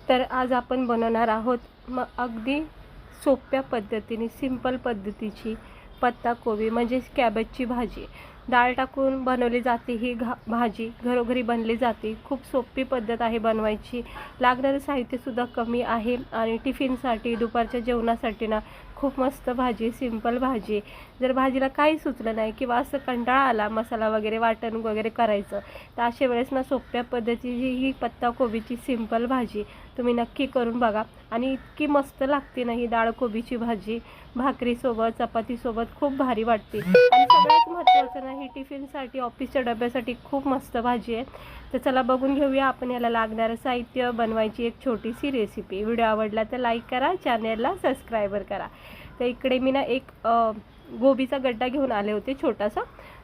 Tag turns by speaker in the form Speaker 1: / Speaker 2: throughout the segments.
Speaker 1: तर आज आपण बनवणार आहोत अगदी सोप्या पद्धतीने सिंपल पद्धतीची पत्ताकोबी म्हणजेच कॅबेजची भाजी। डाळ टाकून बनवली जाते ही भाजी, घरोघरी बनली जाते। खूप सोपी पद्धत आहे बनवायची। लागणारे साहित्यसुद्धा कमी आहे आणि टिफिनसाठी दुपारच्या जेवणासाठी ना खूप मस्त भाजी, सिंपल भाजी। जर भाजीला काही सुचलं नाही किंवा असं कंटाळा आला मसाला वगैरे वाटण वगैरे करायचं, तर अशा वेळेस ना सोप्या पद्धतीची ही पत्ताकोबीची सिंपल भाजी तुम्ही नक्की करून बघा आणि इतकी मस्त लागते ना ही डाळ कोबीची भाजी। भाकरीसोबत चपातीसोबत खूप भारी वाटते आणि सगळ्यात महत्त्वाचं ना ही टिफिनसाठी ऑफिसच्या डब्यासाठी खूप मस्त भाजी आहे। तर चला बघून घेऊया आपण याला लागणारं साहित्य, बनवायची एक छोटीशी रेसिपी। व्हिडिओ आवडला तर लाईक करा, चॅनलला सबस्क्राईबर करा। तर इकडे मी ना एक गोबीचा गड्डा घेऊन आले होते छोटासा।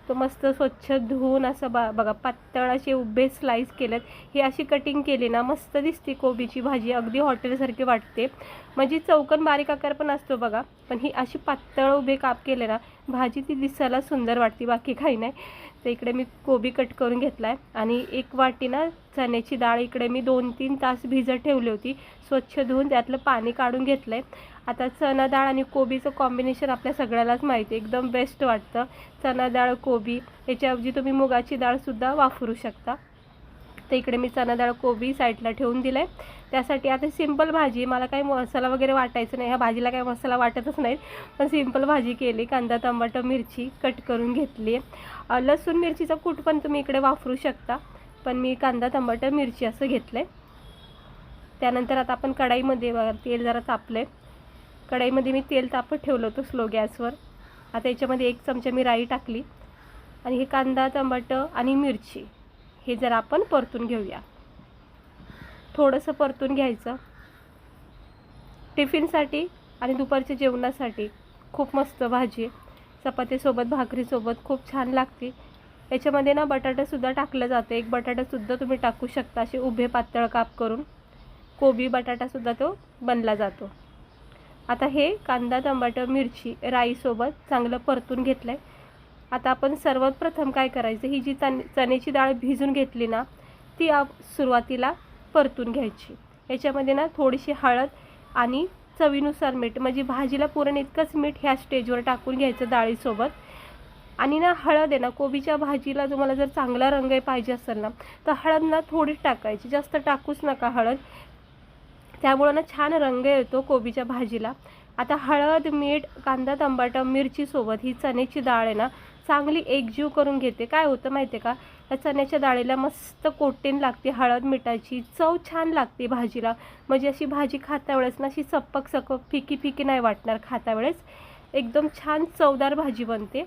Speaker 1: तो मस्त स्वच्छ धुवून असं बघा पातळ असे उभे स्लाइस केलेत। ही अशी कटिंग केली ना मस्त दिसते कोबीची भाजी, अगदी हॉटेलसारखी वाटते। म्हणजे चौकन बारीक आकार पण असतो बघा, पण ही अशी पातळ उभे काप केले ना भाजी ती दिसायला सुंदर वाटते, बाकी काही नाही। तर इकडे मी कोबी कट करून घेतलाय आणि एक वाटी ना चण्याची डाळ इकडे मी 2-3 तास भिजत ठेवली होती, स्वच्छ धुवून त्यातलं पाणी काढून घेतलंय। आता चणा डाळ आणि कोबीचं कॉम्बिनेशन आपल्या सगळ्यालाच माहिती आहे, एकदम बेस्ट वाटतं। चणा डाळ कोबी याच्याऐवजी तुम्ही मुगाची डाळसुद्धा वापरू शकता। तर इकडे मी चणा डाळ कोबी साईडला ठेवून दिलं आहे। त्यासाठी आता सिंपल भाजी, मला काही मसाला वगैरे वाटायचं नाही, ह्या भाजीला काही मसाला वाटतच नाही, पण सिंपल भाजी केली। कांदा टमाटर मिरची कट करून घेतली आहे। लसूण मिरचीचा कूट पण तुम्ही इकडे वापरू शकता, पण मी कांदा टमाटर मिरची असं घेतलं आहे। त्यानंतर आता आपण कढाईमध्ये तेल जरा तापलं आहे, कढईमध्ये मी तेल तापत ठेवलं होतं स्लो गॅसवर। आता याच्यामध्ये 1 चमचा मी राई टाकली आणि हे कांदा टमाटर आणि मिरची हे जर आपण परतून घेऊया, थोडंसं परतून घ्यायचं। टिफिनसाठी आणि दुपारच्या जेवणासाठी खूप मस्त भाजी आहे, चपातीसोबत भाकरीसोबत खूप छान लागते। याच्यामध्ये ना बटाटासुद्धा टाकलं जातं, एक बटाटासुद्धा तुम्ही टाकू शकता असे उभे पातळ काप करून। कोबी बटाटासुद्धा तो बनला जातो। आता हे कांदा टमाटर मिरची राईसोबत चांगलं परतून घेतलं आहे। आता आपण सर्वात प्रथम काय करायचं, ही जी चण्याची डाळ भिजून घेतली ना ती सुरुवातीला परतून घ्यायची। याच्यामध्ये ना थोडीशी हळद आणि चवीनुसार मीठ, म्हणजे भाजीला पुरण इतकंच मीठ ह्या स्टेजवर टाकून घ्यायचं डाळीसोबत। आणि ना हळद आहे ना कोबीच्या भाजीला तुम्हाला जर चांगला रंग पाहिजे असेल ना तर हळद ना थोडीच टाकायची, जास्त टाकूच नका हळद, त्यामुळे ना छान रंग येतो कोबीच्या भाजीला। आता हळद मीठ कांदा टमाटर मिरचीसोबत ही चण्याची डाळ आहे ना चांगली एकजीव करून घेते। काय होतं माहिती आहे का, या चण्याच्या डाळीला मस्त कोटिंग लागते हळद मिठाची, चव छान लागते भाजीला। म्हणजे अशी भाजी खाता वेळेस ना अशी सपक सकप फिकी फिकी नाही वाटणार, खाता वेळेस एकदम छान चवदार भाजी बनते।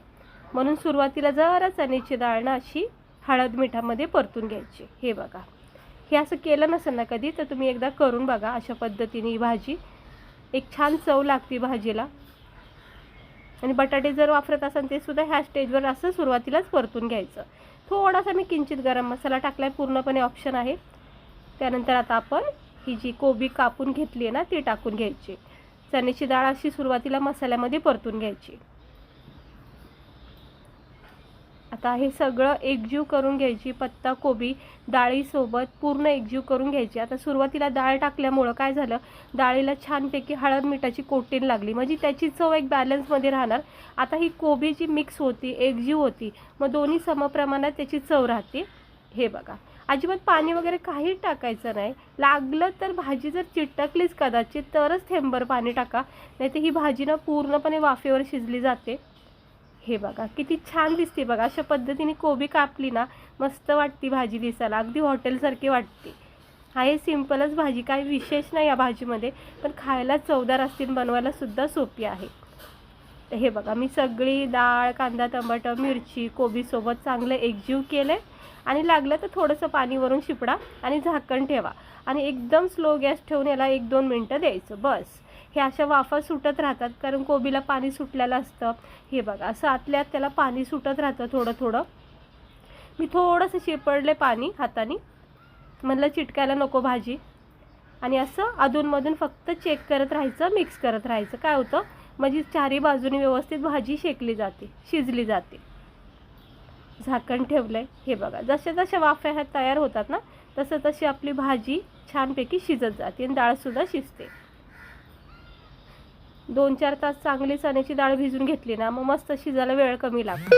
Speaker 1: म्हणून सुरुवातीला जरा चण्याची डाळ ना अशी हळद मिठामध्ये परतून घ्यायची। हे बघा, हे असं केलं नसेल ना कधी तर तुम्ही एकदा करून बघा, अशा पद्धतीने ही भाजी एक छान चव लागते भाजीला। आणि बटाटे जर वापरत असाल ते सुद्धा ह्या स्टेजवर असं सुरुवातीलाच परतून घ्यायचं। थोडासा मी किंचित गरम मसाला टाकला आहे, पूर्णपणे ऑप्शन आहे। त्यानंतर आता आपण ही जी कोबी कापून घेतली आहे ना ती टाकून घ्यायची। चण्याची डाळ अशी सुरुवातीला मसाल्यामध्ये परतून घ्यायची। आता हे सगळं एकजीव करून घ्यायची, पत्ता कोबी डाळीसोबत पूर्ण एकजीव करून घ्यायची। आता सुरुवातीला डाळ टाकल्यामुळं काय झालं, डाळीला छानपैकी हळद मिठाची कोटिंग लागली, म्हणजे त्याची चव एक बॅलन्समध्ये राहणार। आता ही कोबी जी मिक्स होती एकजीव होती, मग दोन्ही समप्रमाणात त्याची चव राहते। हे बघा, अजिबात पाणी वगैरे काही टाकायचं नाही, लागलं तर भाजी जर चिटकलीच कदाचित तरच थेंबर पाणी टाका, नाही तर ही भाजी ना पूर्णपणे वाफेवर शिजली जाते। हे बघा किती छान दिसते बघा, अशा पद्धतीने कोबी कापली ना मस्त वाटते भाजी दिसायला, अगदी हॉटेलसारखी वाटते। हा हे सिंपलच भाजी, काही विशेष नाही या भाजीमध्ये, पण खायला चवदार असतील, बनवायला सुद्धा सोपी आहे। तर हे बघा मी सगळी डाळ कांदा टमाटर मिरची कोबीसोबत चांगलं एकजीव केलं आणि लागलं तर थोडंसं पाणी वरून शिपडा आणि झाकण ठेवा आणि एकदम स्लो गॅस ठेवून याला 1-2 मिनटं द्यायचं बस। हे अशा वाफा सुटत राहतात, कारण कोबीला पाणी सुटलेलं असतं। हे बघा असं आतल्यात त्याला पाणी सुटत राहतं थोडं थोडं। मी थोडंसं शिपडले पाणी हाताने, म्हणलं चिटकायला नको भाजी, आणि असं अधूनमधून फक्त चेक करत राहायचं, मिक्स करत राहायचं। काय होतं, म्हणजे चारी बाजूनी व्यवस्थित भाजी शेकली जाते, शिजली जाते। झाकण ठेवलंय, हे बघा जशा जशा वाफा ह्या तयार होतात ना तसं तशी आपली भाजी छानपैकी शिजत जाते आणि डाळसुद्धा शिजते. 2-4 तास चांगली चण्याची डाळ भिजून घेतली ना मग मस्त शिजायला वेळ कमी लागतो.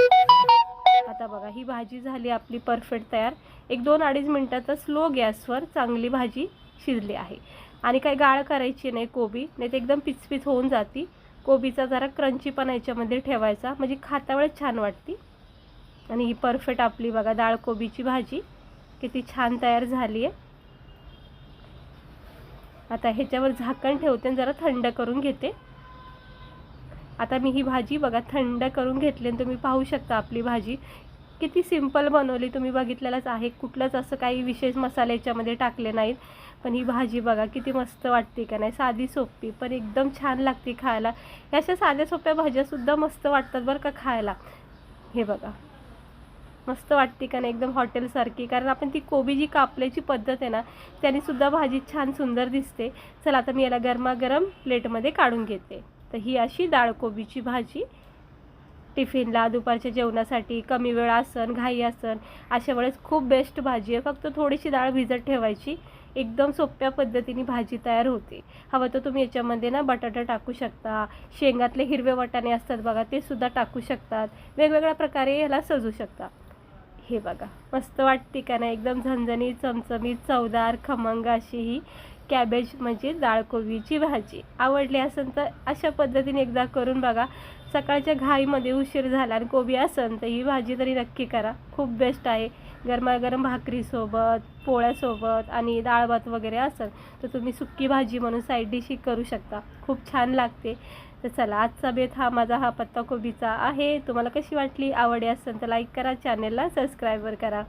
Speaker 1: आता बघा ही भाजी झाली आपली परफेक्ट तयार. 1-2-2.5 मिनिटात स्लो गॅसवर चांगली भाजी शिजली आहे. आणि काही गाळ करायची नाही कोबी, नाही तर एकदम पिचपिच होऊन जाती. कोबीचा जरा क्रंचीपणा याच्यामध्ये ठेवायचा म्हणजे खाता वेळेस छान वाटते. आणि ही परफेक्ट आपली बघा डाळ कोबीची भाजी किती छान तयार झाली आहे. आता ह्याच्यावर झाकण ठेवते आणि जरा थंड करून घेते. आता मी ही भाजी बघा थंड करून घेतली आणि तुम्ही पाहू शकता आपली भाजी किती सिंपल बनवली. तुम्ही बघितलेलंच आहे, कुठलंच असं काही विशेष मसाले याच्यामध्ये टाकले नाहीत. पण ही भाजी बघा किती मस्त वाटते का नाही. साधी सोपी पण एकदम छान लागते खायला. अशा साध्या सोप्या भाज्यासुद्धा मस्त वाटतात बरं का खायला. हे बघा मस्त वाटते का नाही एकदम हॉटेलसारखी. कारण आपण ती कोबी जी कापल्याची पद्धत आहे ना त्यानेसुद्धा भाजी छान सुंदर दिसते. चला आता मी याला गरमागरम प्लेटमध्ये काढून घेते. तर ही अशी डाळ कोबीची भाजी टिफिनला, दुपारच्या जेवणासाठी, कमी वेळ असन, घाई असन अशा वेळेस खूप बेस्ट भाजी आहे. फक्त थोडीशी डाळ भिजत ठेवायची, एकदम सोप्या पद्धतीने भाजी तयार होते. हवं तर तुम्ही याच्यामध्ये ना बटाटा टाकू शकता, शेंगातले हिरवे वाटाणे असतात बघा ते सुद्धा टाकू शकतात. वेगवेगळ्या प्रकारे याला सजू शकता. हे बघा मस्त वाटते का नाही एकदम झणझणीत, चमचमीत, चवदार, खमंग अशी ही कॅबेज म्हणजे डाळ कोबीची भाजी. आवडली असेल तर अशा पद्धतीने एकदा करून बघा. सकाळच्या घाईमध्ये उशीर झाला आणि कोबी असेल तर ही भाजी तरी नक्की करा. खूप बेस्ट आहे. गरमागरम भाकरीसोबत, पोळ्यासोबत आणि डाळ भात वगैरे असेल तर तुम्ही सुक्की भाजी म्हणून साईड डिशही करू शकता. खूप छान लागते. तर चला आजचा बेत हा पत्ताकोबीचा आहे. तुम्हाला कशी वाटली, आवडली असेल तर लाईक करा, चॅनेलला सबस्क्राईब करा.